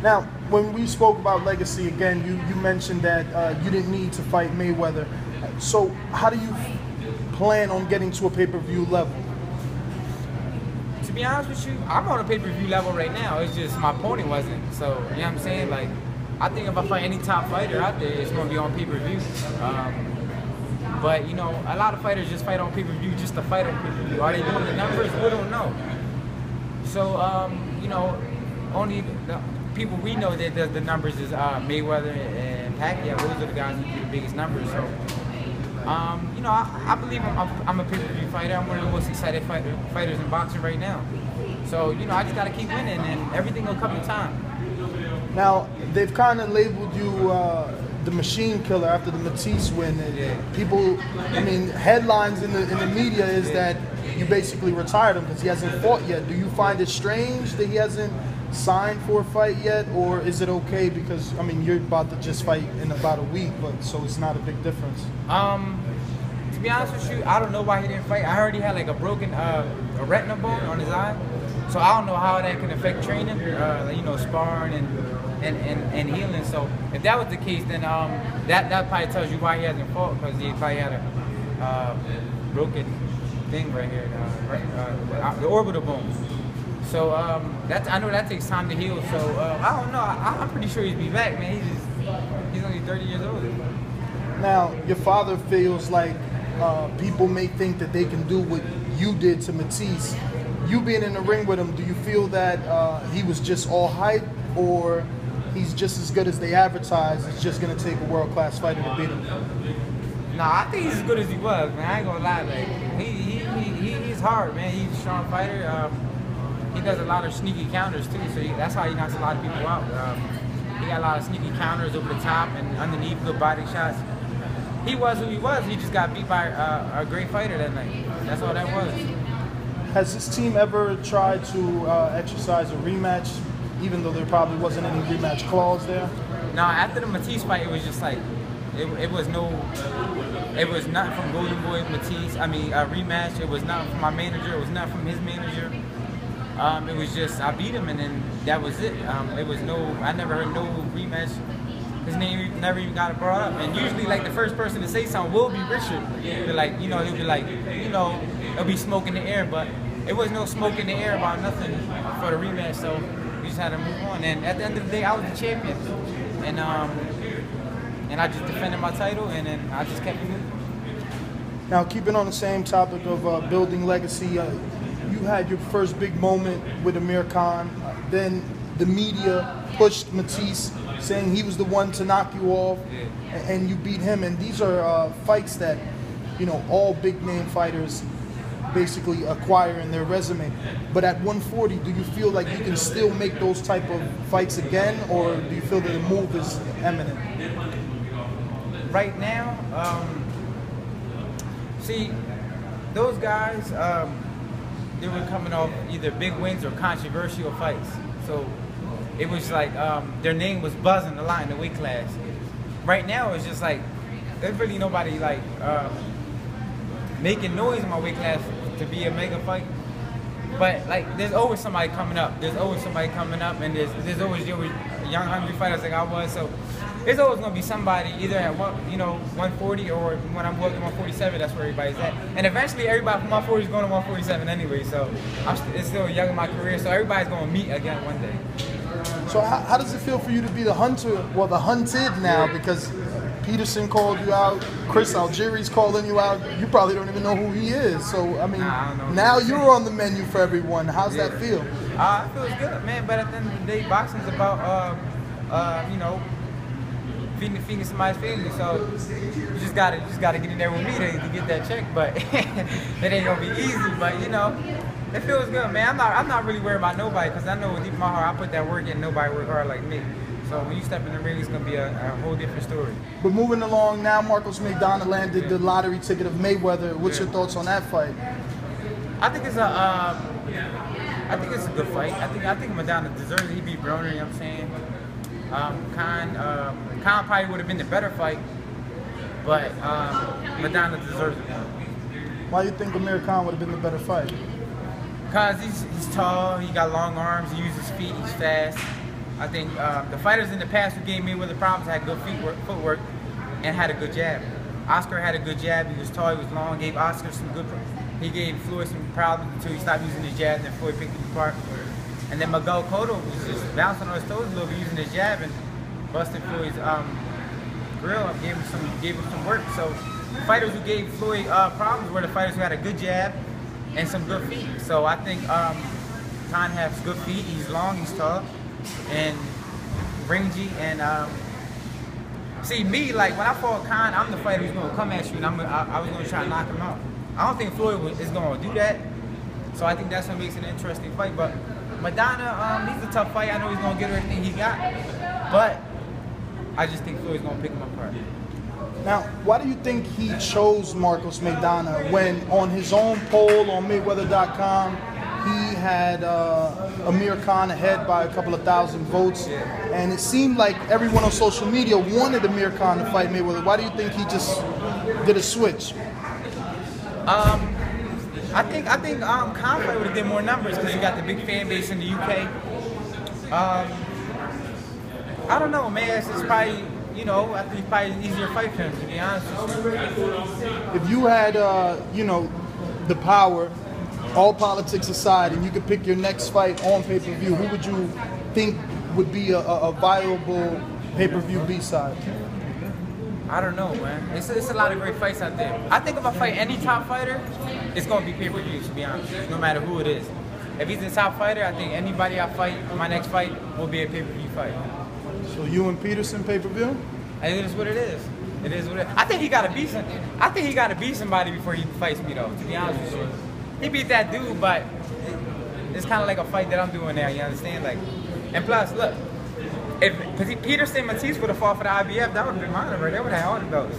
Now, when we spoke about legacy again, you mentioned that you didn't need to fight Mayweather. So how do you plan on getting to a pay-per-view level? To be honest with you, I'm on a pay-per-view level right now. It's just my opponent wasn't. So, you know what I'm saying? Like, I think if I fight any top fighter out there, it's going to be on pay-per-view. But, you know, a lot of fighters just fight on pay-per-view just to fight on pay-per-view. Are they doing the numbers? We don't know. So, you know, only the people we know that does the numbers is Mayweather and Pacquiao. Those are the guys who do the biggest numbers. So, you know, I believe I'm a pay-per-view fighter. I'm one of the most excited fighters in boxing right now. So, you know, I just got to keep winning, and everything will come in time. Now, they've kind of labeled you the machine killer after the Matisse win. Yeah. People, I mean, headlines in the media is that you basically retired him because he hasn't fought yet. Do you find it strange that he hasn't signed for a fight yet, or is it okay because, I mean, you're about to just fight in about a week, but so it's not a big difference? To be honest with you, I don't know why he didn't fight. I heard he had like a broken a retina bone on his eye, so I don't know how that can affect training, you know, sparring and healing. So if that was the case, then that probably tells you why he hasn't fought, because he probably had a broken thing right here, the orbital bone. So I know that takes time to heal. So I don't know. I'm pretty sure he'll be back, man. He's only 30 years old. Now, your father feels like people may think that they can do what you did to Matisse. You being in the ring with him, do you feel that he was just all hype, or he's just as good as they advertise? It's just going to take a world-class fighter to beat him? Nah, I think he's as good as he was, man. I ain't gonna lie, like he's hard, man. He's a strong fighter. He does a lot of sneaky counters too, so that's how he knocks a lot of people out. He got a lot of sneaky counters over the top and underneath, good body shots. He was who he was. He just got beat by a great fighter that night. That's all that was. Has this team ever tried to exercise a rematch, even though there probably wasn't any rematch clause there? No, after the Matisse fight, it was just like, it was not from Golden Boy Matisse. I mean, a rematch. It was not from my manager. It was not from his manager. It was just, I beat him, and then that was it. It was I never heard no rematch. His name never even got brought up. And usually, like, the first person to say something will be Richard. But like, you know, he'll be like, you know, it'll be smoke in the air, but it was no smoke in the air about nothing for the rematch, so we just had to move on. And at the end of the day, I was the champion. And I just defended my title, and then I just kept moving. Now, keeping on the same topic of building legacy, you had your first big moment with Amir Khan. Then the media pushed Matisse, saying he was the one to knock you off, and you beat him. And these are fights that, you know, all big-name fighters basically acquire in their resume. But at 140, do you feel like you can still make those type of fights again, or do you feel that the move is imminent? Right now, see, those guys, they were coming off either big wins or controversial fights. So it was like their name was buzzing a lot in the weight class. Right now, it's just like there's really nobody like making noise in my weight class to be a mega fight. But like, there's always somebody coming up. There's always somebody coming up, and there's always young hungry fighters like I was. So there's always gonna be somebody either at 140, or when I'm working 147. That's where everybody's at. And eventually, everybody from 140 is going to 147 anyway. So it's still young in my career. So everybody's gonna meet again one day. So how does it feel for you to be the hunter, well, the hunted now, because Peterson called you out, Chris Algieri's calling you out, you probably don't even know who he is. So, I mean, now you're on the menu for everyone. How's that feel? It feels good, man, but at the end of the day, boxing's about, you know, feeding somebody's family. So you just gotta get in there with me to get that check, but it ain't gonna be easy, but you know, it feels good, man. I'm not really worried about nobody, because I know deep in my heart I put that work in. Nobody work hard like me. So when you step in the ring, it's gonna be a whole different story. But moving along now, Marcos Maidana landed the lottery ticket of Mayweather. What's your thoughts on that fight? I think it's a good fight. I think Maidana deserves it. He beat Broner, you know what I'm saying? Khan probably would have been the better fight, but Maidana deserves it. Why do you think Amir Khan would have been the better fight? Because he's tall, he got long arms, he uses his feet, he's fast. I think the fighters in the past who gave Mayweather problems had good footwork, and had a good jab. Oscar had a good jab. He was tall, he was long. Gave Oscar some good. He gave Floyd some problems until he stopped using his jab. Then Floyd picked him apart. And then Miguel Cotto was just bouncing on his toes a little bit, using his jab and busting Floyd's grill up, gave him some work. So fighters who gave Floyd problems were the fighters who had a good jab and some good feet. So I think Khan has good feet. He's long, he's tall, and rangy. And see me, like when I fought Khan, I'm the fighter who's gonna come at you, and I was gonna try to knock him out. I don't think Floyd is gonna do that. So I think that's what makes it an interesting fight. But Maidana, he's a tough fight. I know he's gonna get everything he got, but I just think Floyd's gonna pick him apart. Now, why do you think he chose Marcos Maidana when on his own poll on Mayweather.com he had Amir Khan ahead by a couple of thousand votes, and it seemed like everyone on social media wanted Amir Khan to fight Mayweather? Why do you think he just did a switch? I think Khan fight would have did more numbers because you got the big fan base in the UK. I don't know, man. It's probably, you know, I think it's probably an easier fight for him, to be honest with you. If you had, you know, the power, all politics aside, and you could pick your next fight on pay-per-view, who would you think would be a viable pay-per-view B-side? I don't know, man. It's a lot of great fights out there. I think if I fight any top fighter, it's going to be pay-per-view, to be honest, no matter who it is. If he's a top fighter, I think anybody I fight, my next fight, will be a pay-per-view fight. So you and Peterson pay-per-view? It is what it is. It is what it is. I think he got to beat somebody before he fights me, though, to be honest with you. He beat that dude, but it's kind of like a fight that I'm doing now, you understand? Like, and plus, look, because Peterson and Matisse would have fought for the IBF, that would have been mine, right? That would have had all the belts.